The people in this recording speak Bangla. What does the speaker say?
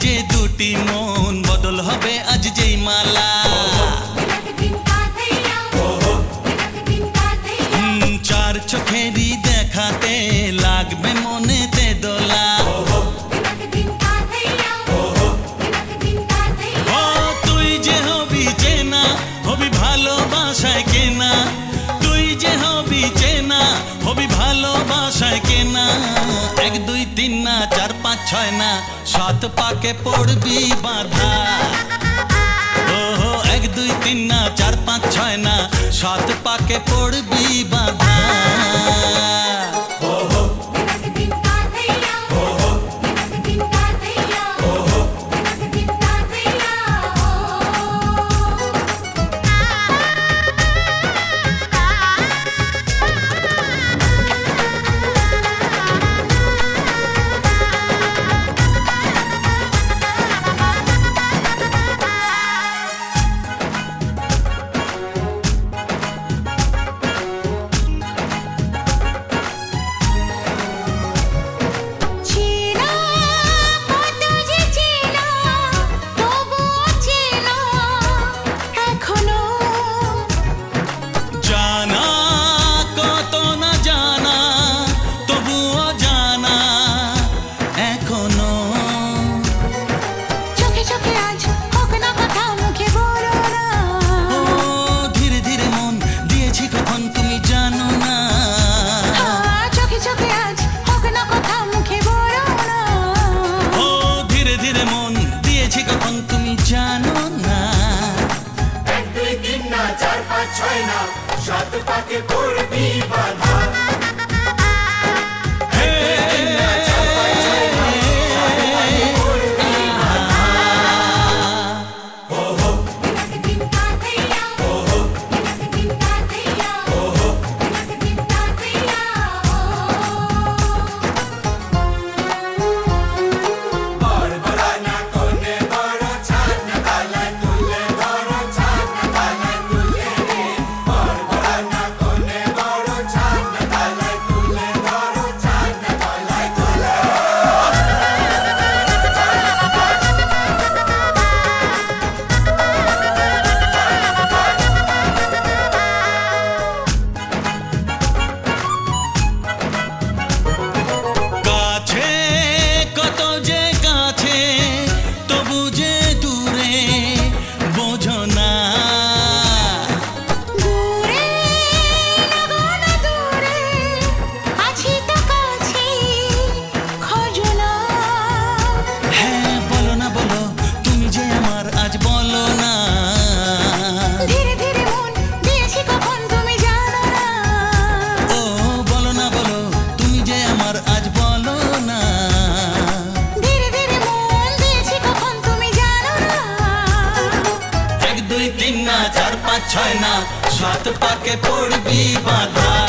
যে দুটি মন বদল হবে আজ যেই মালা চার চোখেরই দেখাতে লাগবে মনেতে দোলা তুই যে হবি চেনা হবি ভালোবাসায় কেনা তুই যে হবি চেনা হবি ভালোবাসায় কেনা 1 2 3 না 4 5 6 না 7 পাকে পড়বি বাঁধা 1 2 3 না 4 5 6 না 7 পাকে পড়বি বাঁধা সাত পাকে পড়বি বাঁধা ছয় না সাত পাকে পড়বি বাঁধা